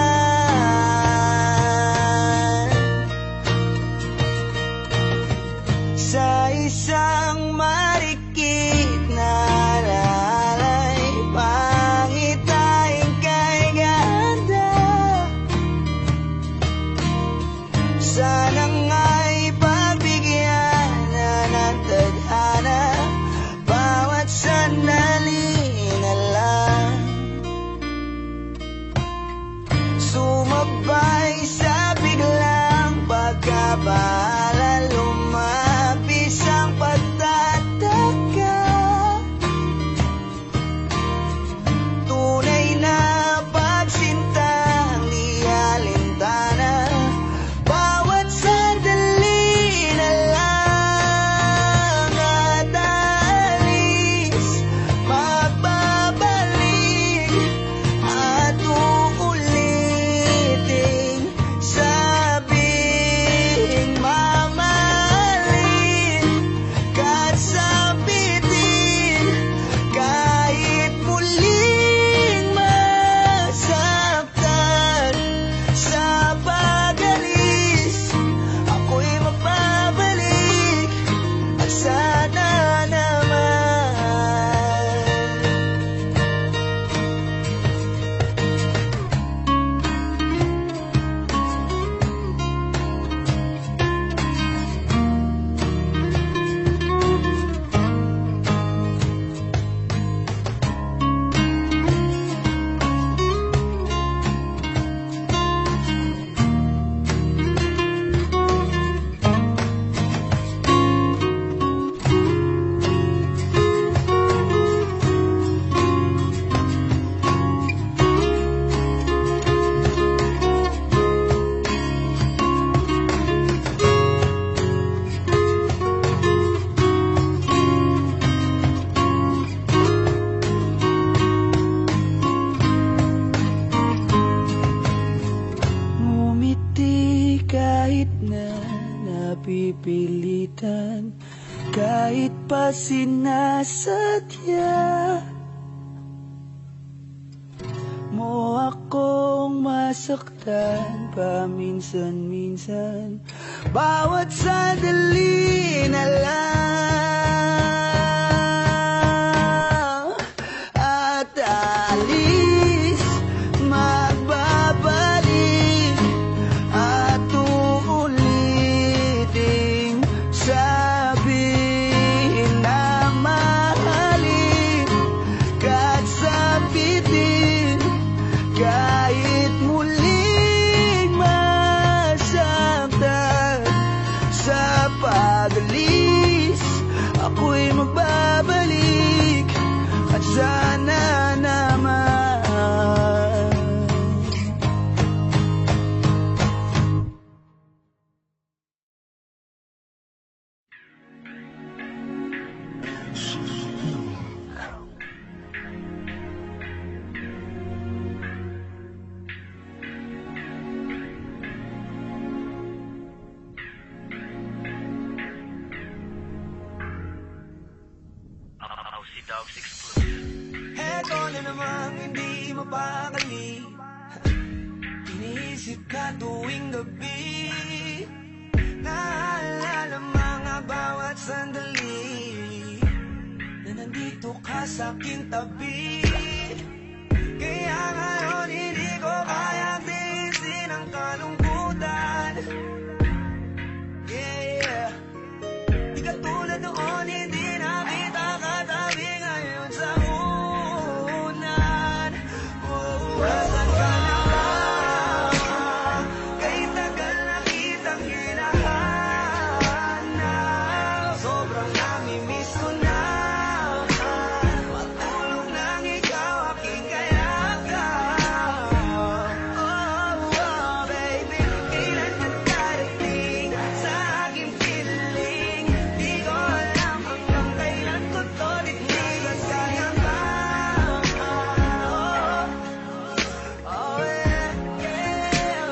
sa isang marikit na lalay, pangitain kay ganda. Sana nga'y pagbigyan na ng tadhana, bawat sandali na lang. Sumabay sa biglang pagkabahala, lumapis ang napipilitan kahit pa sinasadya mo akong masaktan paminsan-minsan. Bawat sandali na lang at alis, magbabalik at uulitin, sabihin na mahalin kahit sabitin, kahit muling masaktan. Sa pag-alis, ako'y magbabalik at sana naman Eto na namang hindi mapakali, iniisip ka tuwing gabi, naalala mga bawat sandali na nandito ka sa aking tabi. Kaya ngayon hindi ko kaya tiisin ang kalungkutan. Yeah, di katulad noon, hindi na kita katabi ngayon sa unan. Nasaan ka na ba? Kay tagal na kitang hinahanap, sobrang namimiss ko na matulog nang ikaw aking kayakap. Oh, baby, kailan ka darating sa aking piling? Di ko alam hanggang kailan ko to titigan. Kaya ba? Oh, yeah, yeah.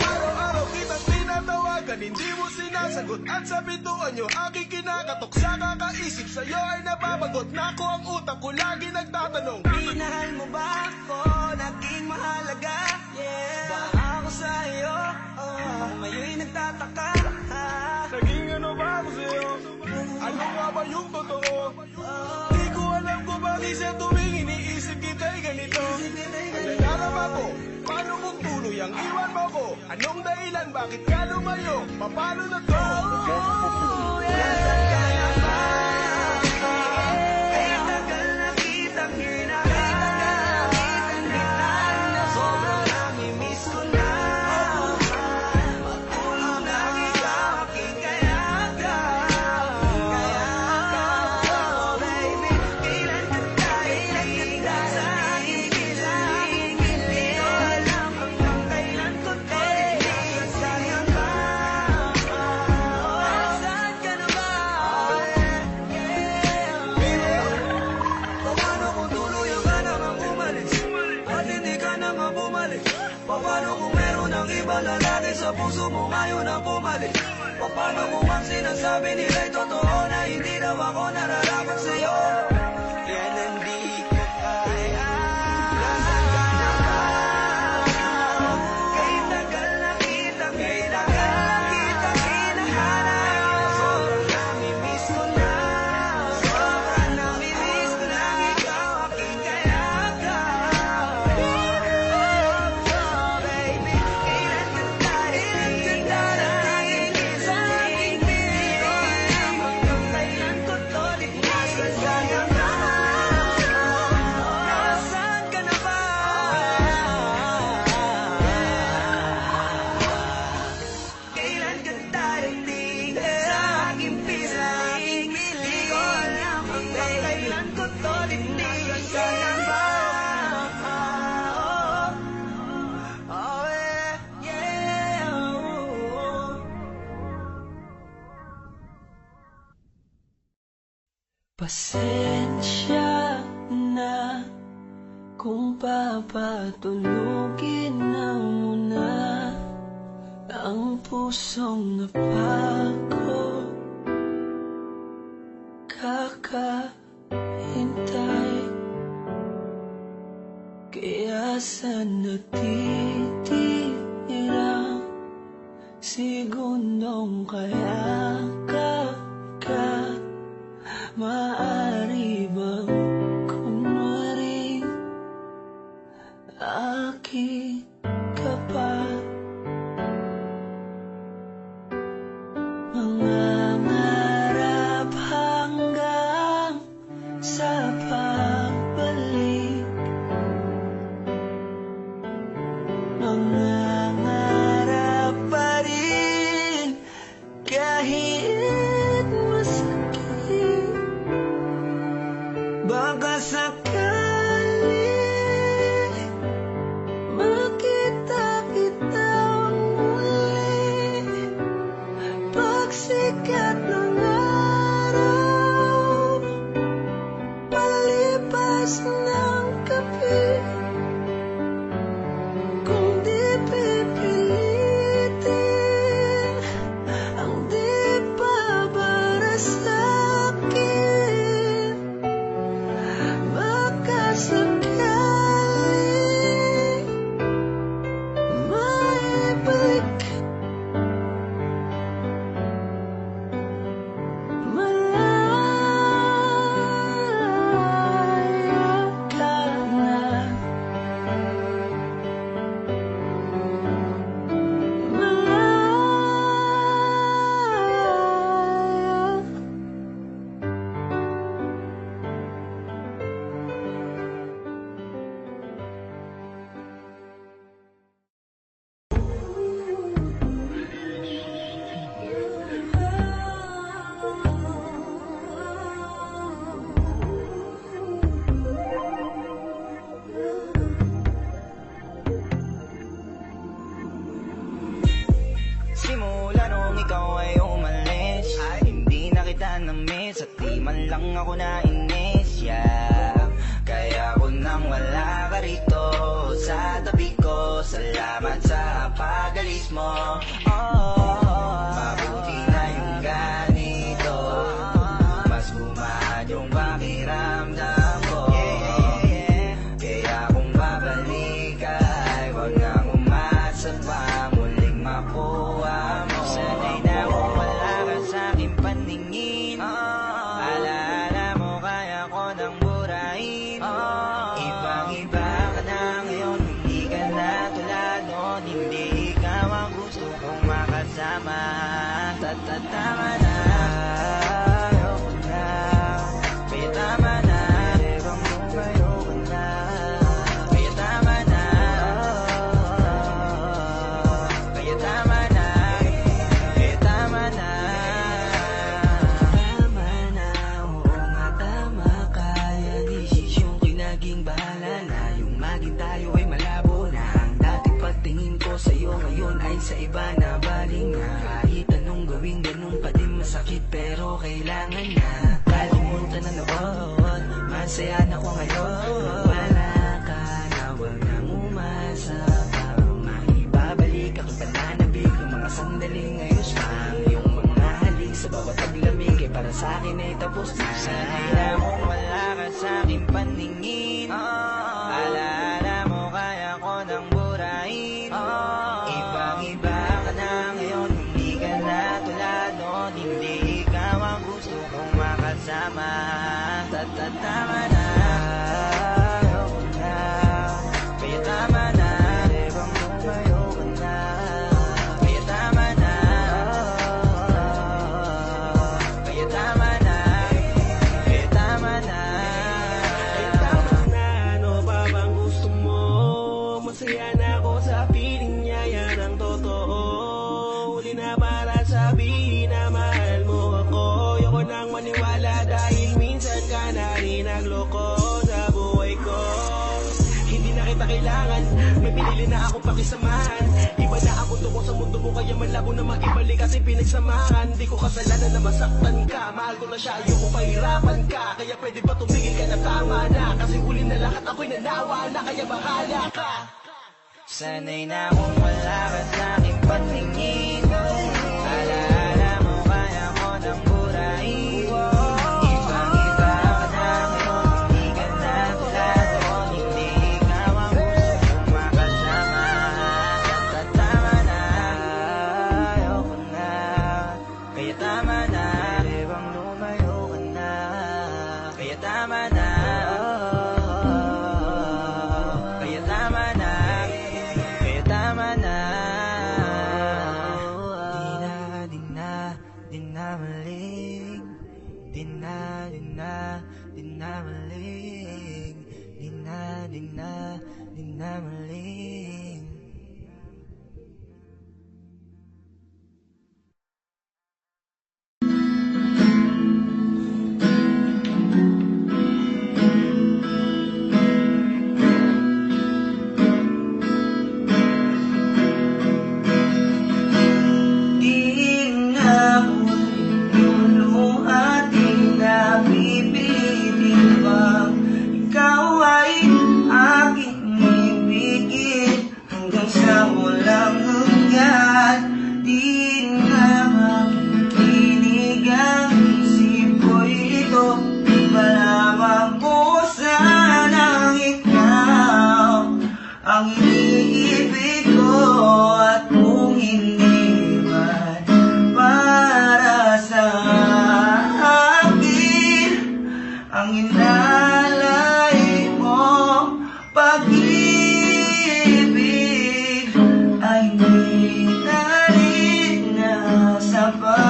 Araw-araw kitang tinatawagan, hindi mo sinasagot. At sa pintuan nyo, aking kinakatok. Sa kakaisip, sa'yo ay napapagot. Nako ang utak ko, lagi nagtatanong. Minahal mo ba ako? Naging mahalaga? Yeah. Ba ako sa'yo? Mayro'y nagtataka. Naging ano ba ako sa'yo? Ano nga ba yung totoo? Di ko alam kung bakit sa tuwing iniisip kita'y ganito. Ang nadarama ko, paano kung tuloy ang iwan mo ko? Anong dahilan, bakit ka lumayo? Paano na to? Nasaan ka na ba? Kaya tagal na kitang hinahanap, sobrang namimiss ko na matulog nang ikaw aking kayakap. Oh, baby, kailan ka darating sa aking piling? Di ko alam hanggang kailan ko to titigan. Kaya ba? Nasaan ka na ba? Paano kung tuluyan ka namang umalis at hindi ka na nga bumalik? Paano kung meron ang iba lalaki sa puso mo ngayon ang bumalik? Paano kung ang sinasabi nila'y totoo na hindi daw ako nararapat sa'yo? Yan hindi ko kaya. Nasaan ka na ba? Kay tagal na kitang hinahanap, sobrang namimiss ko na, sobrang namimiss ko na ikaw aking kayakap. Oh, baby, kailan ka darating sa aking piling? Di ko alam hanggang kailan ko to titigan. Kaya ba? Nasaan ka na ba? Kailan ka darating sa aking piling? Di ko alam hanggang kailan ko to titigan. Kaya ba? Oh, yeah, yeah. Pasensya na kung papatulugin na muna ang pusong napako kakahintay. Kaya sa natitirang segundong kayakap ka, maaari bang kunwari aking ka pa? Mangangarap hanggang sa pagbalik, mangangarap pa rin kahit masakit. Baka sakali makita kitang muli, pagsikat ng araw, palipas ng gabi. Kung di pipilitin ang di pabara sa'kin, baka sakali maibalik. Malaya ka na, malaya. Simula nung ikaw ay umalis, hindi na kita na-miss at di man lang ako nainis, yeah. Kaya ko nang wala ka rito sa tabi ko, salamat sa pag-alis mo. Mabuti na yung ganito, mas gumaan yung pakiramdam ko. Kaya kung babalik ay wag nang umasa pa, muling makuha mo. Sanay na kung wala ka sa'king paningin, alaala mo kaya ko nang burahin. Ibang-iba ka na ngayon, hindi ka na tulad noon, hindi ikaw ang gusto kong makasama. Tama na, ayoko na, kaya tama na, ebang lumayo ka na, kaya tama na, kaya tama na, kaya tama na. Tama na, oo nga tama ka. Yan desisyon ko'y naging bahala na. Yung maging tayo ay malabo na. Ang dati pagtingin ko sa'yo ngayon ay sa iba na baling na. Kahit anong gawin ganun pa din masakit, pero kailangan na kalimutan na noon. Masaya na ko ngayon, wala ka na, wag nang umasa pa. Maibabalik ako pananabik ng mga sandaling ayos pang yung mga halik sa bawat paglamig ay para sa'kin ay tapos na. Sanay na kung wala ka sa'king paningin, alaala mo kaya ko nang burahin. Ibang-iba ka na ngayon, hindi ka na tulad noon, hindi ikaw ang gusto kong makasama. Tama na, ayoko na, kaya tama na, ebang lumayo ka na, kaya tama na, kaya tama na, kaya tama na. Tama na, ano pa bang gusto mo? Masaya na ako sa piling niya, yan ang totoo. Huli na para sabihin na mahal mo ako. Ayoko nang maniwala dahil minsan ka na rin nagloko sa buhay ko. Hindi na kita kailangan, may pinili na akong pakisamahan. Iba na ako tuko sa mundo mo, kaya malabo na maibalik kasi pinagsamahan. Di ko kasalanan na masaktan ka, mahal ko na siya, ayoko pahirapan ka. Kaya pwede ba tumigil ka na, tama na, kasi huli na lahat ako'y nanawa na, kaya bahala ka. Sanay na akong wala ka sa'king paningin. Alaala mo kaya mo nang burahin. Ibang-iba ka na ngayon, hindi ka na tulad noon. Hindi ikaw ang gusto kong makasama. At tama na, ayoko na. Kaya tama na, ibang lumayo ka na. Kaya tama na, kaya tama na, kaya tama na. Di na malig. Di na malig. Di na malig. Ang iniibig ko at kung hindi man para sa akin, ang inalay mo pag-ibig ay hindi na rin nasapa.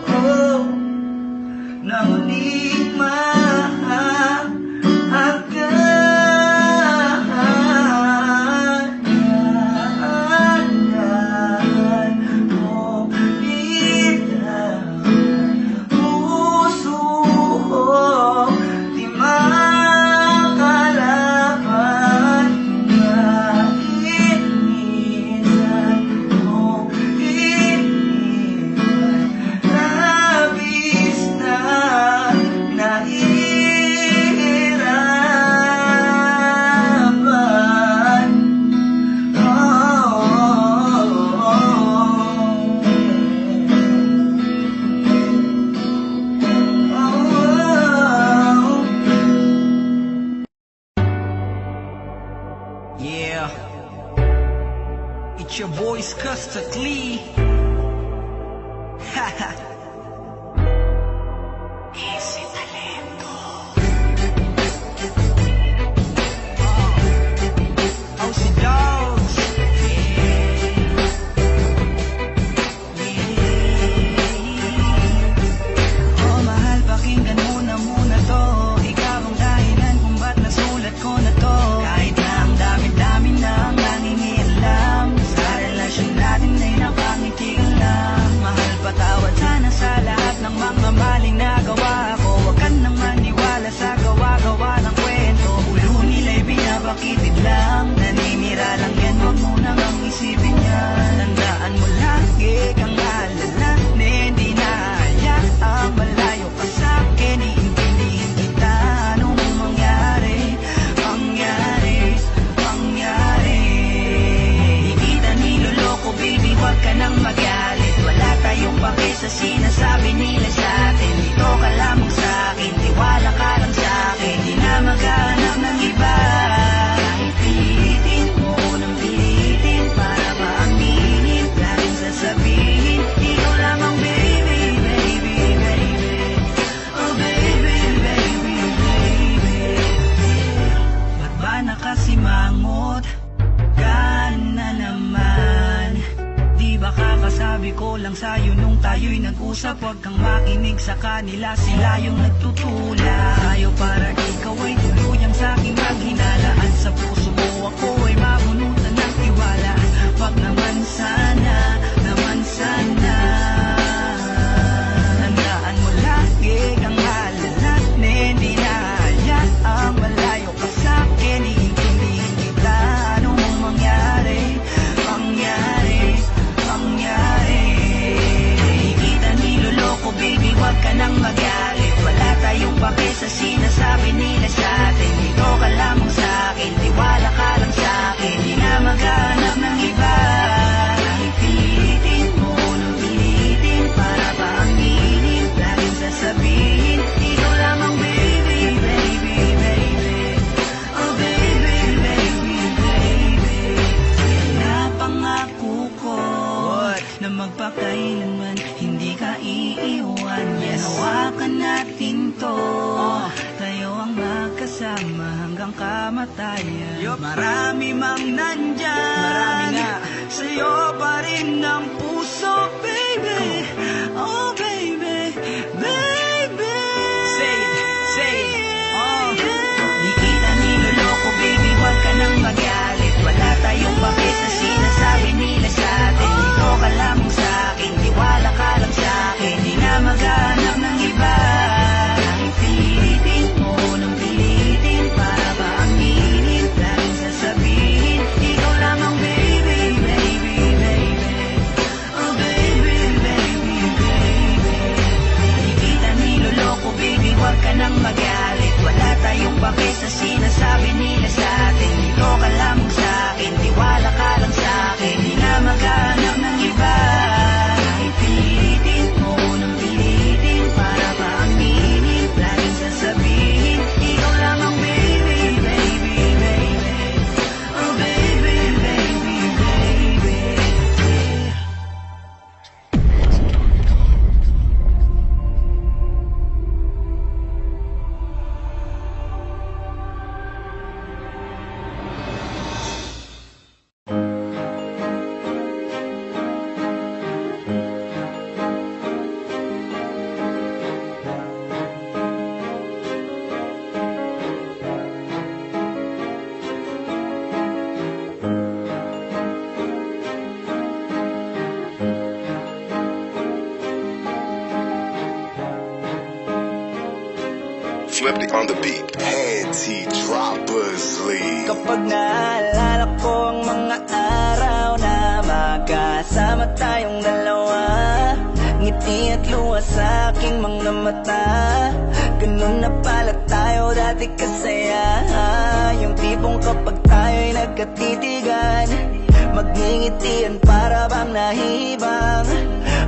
Oh, na muling Yeah, it's your boys Custard Lee. Easy talento. Oh, si Dogs. Oh, mahal, pakinggan mo na muna to. Ikaw ang dahilan kung ba't nasulat ko na to. Kahit na ang dami-dami nang nangingialam, sa relasyon natin ay napangiti ka lang. Mahal, patawad sana sa lahat ng mga maling nagawa ko. Huwag ka nang maniwala sa gawa-gawa ng kwento. Ulo nila'y binabakitid lang, naninira lang yan, huwag mo nang ang isipin yan. Tandaan mo lagi kang alala, na hindi na hayaang malayo ka sa'kin. Iintindihin kita, anong mangyari, mangyari, mangyari. Di kita niloloko, baby, huwag ka nang magalit. Wala tayong pake sa sinasabi nila sa'tin. Dito ka lamang sa'kin, tiwala ka lang sa'kin. Di na maghanap ng iba. Kahit pilitin mo nang pilitin para maaminin, laging sasabihin, ikaw lamang, baby, baby, baby. Oh, baby, baby, baby. Ba't ba nakasimangot ka na naman? Di ba kakasabi ko lang sa'yo nung tayo'y nag-usap? Huwag kang makinig sa kanila, sila yung nagtutula sa'yo para ikaw ay tuluyang sa'king maghinalaan. Sa puso mo ako ay mabunutan ng tiwala. Wag naman sana, naman sana. Tandaan mo lagi kang alala, na hindi na hayaang malayo ka sa'kin. Iintindihin kita, anong mangyari, mangyari, mangyari. Di kita niloloko, baby, huwag ka nang magalit. Wala tayong pake sa sinasabi nila sa'tin. Dito ka lamang sa'kin, tiwala ka lang sa'kin. Di na kailanman hindi ka iiwan. Yan, hawakan natin to, tayo ang magkasama hanggang kamatayan. Marami mang nandyan, marami nga, sa'yo pa rin ang puso, baby. Oh baby, baby. Say it, Di kita niloloko, baby, huwag ka nang magalit. Wala tayong bakit na sinasabi nila sa atin. Dito ka lamang sa'kin, tiwala ka lang sa'kin. Di na maghanap ng iba. Kahit pilitin mo nang pilitin, para ba ang init? Laging sasabihin, ikaw lang ang baby, baby, baby. Oh baby, baby, baby. Di kita niloloko, baby, huwag ka nang magalit. Wala tayong bakit sa sinasabi nila sa atin. Dito ka lamang sa'kin, tiwala ka lang sa'kin. Di na maghanap ng iba. Kahit pilitin mo nang pilitin, para ba ang init? Laging sasabihin, ikaw lang ang baby, baby, baby. Oh baby, baby, baby. Swifty on the beat. Panty Droppers League. Kapag naalala ko ang mga araw na magkasama tayong dalawa, ngiti at luha sa aking mga mata. Ganun na pala tayo dati kasaya. Yung tipong kapag tayo'y nagkatitigan, magngingitian para bang nahihibang.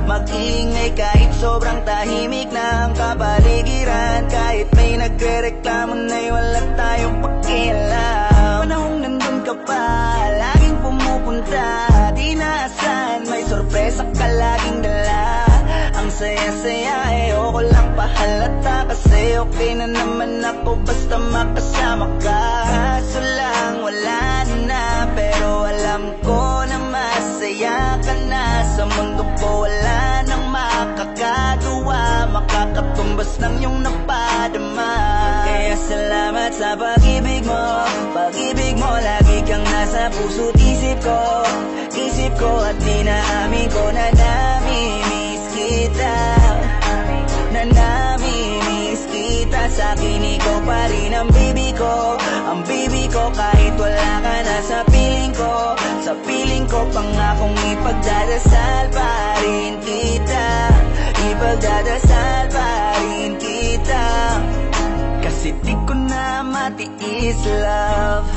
Mag-iingay kahit sobrang tahimik na ang kapaligiran. Kahit may nagre-reklamo na'y wala tayong pakialam. Panahong nandun ka pa, laging pumupunta. Di naasan, may sorpresa ka laging dala. Ang saya-saya, ayoko lang pahalata. Kasi okay na naman ako basta makasama ka. Kaso lang, wala na, pero alam ko na masaya ka na. Sa mundo ko wala nang makakagawa, makakatumbas ng iyong napadama. Kaya salamat sa pag-ibig mo. Pag-ibig mo, lagi kang nasa puso't isip ko at dinaamin ko na namimiss kita. Na namimiss kita. Sa'kin ikaw pa rin ang baby ko. Ang baby ko kahit wala ka na sa piling ko. Sa piling ko pangakong ipagdadasal pa rin kita. Ipagdadasal pa rin kita. Kasi di ko na matiis, love.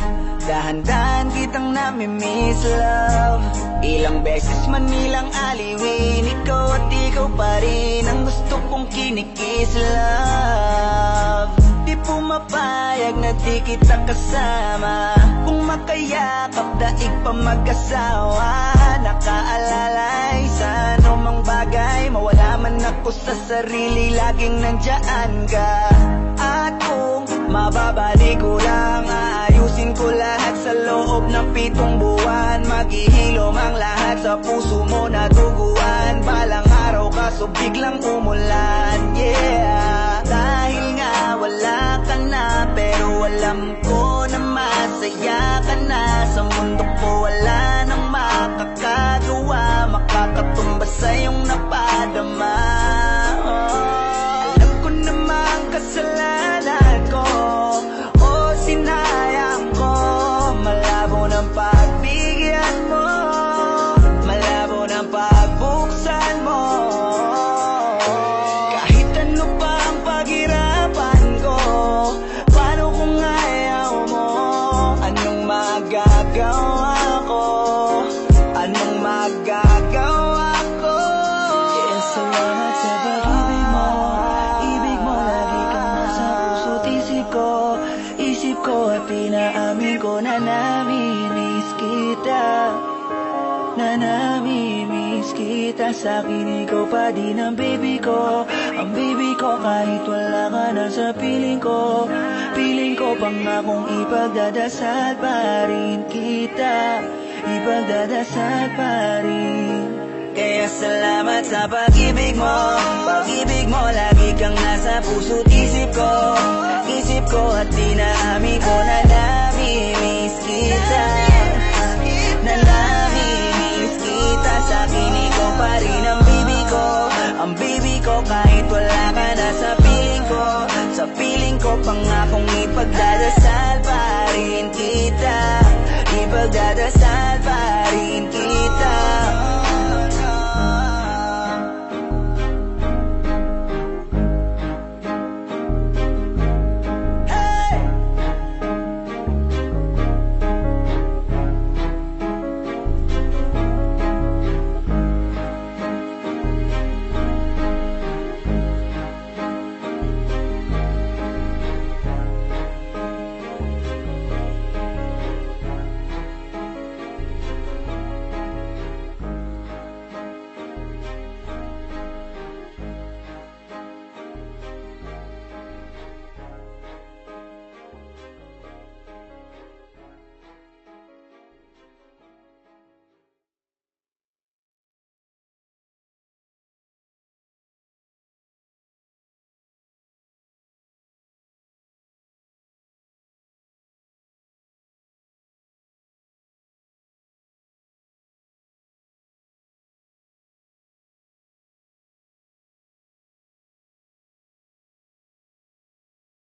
Dahan-dahan kitang namimiss, love. Ilang beses man nilang aliwin, ikaw at ikaw pa rin ang gusto kong kinikiss, love. Di pumapayag na di kita kasama. Kung makayakap daig pa mag-asawa. Nakaalalay sa anumang bagay, mawala man ako sa sarili, laging nandyan ka. At kung mababalik ko lang, aayusin ko lahat sa loob ng 7 buwan. Maghihilom ang lahat sa puso mo na duguan. Balang araw kaso biglang umulan, yeah. Dahil nga wala ka na, pero alam ko na masaya ka na. Sa mundo ko wala nang makakagawa, makakatumbas sa iyong napadama. Alam ko namang kasalanan ko, o sinayang ko. Malabo ng pagbigyan mo, malabo ng pagbuksan mo. Kahit ano pa ang paghirapan ko, paano kung ayaw mo? Anong magagawa ko? Anong magagawa ko? kita sa'kin, ikaw pa din ang baby ko. Ang baby ko kahit wala ka na sa piling ko. Piling ko pangakong ipagdadasal pa rin kita. Ipagdadasal pa rin. Kaya salamat sa pag-ibig mo. Pag-ibig mo lagi kang nasa puso't isip ko. Isip ko at dinami ko na nami-miss kita. Na nami-miss kita. Sa'kin ikaw pa rin ang baby ko. Ang baby ko kahit wala ka na sa piling ko. Sa piling ko pangakong ipagdadasal pa rin kita. Ipagdadasal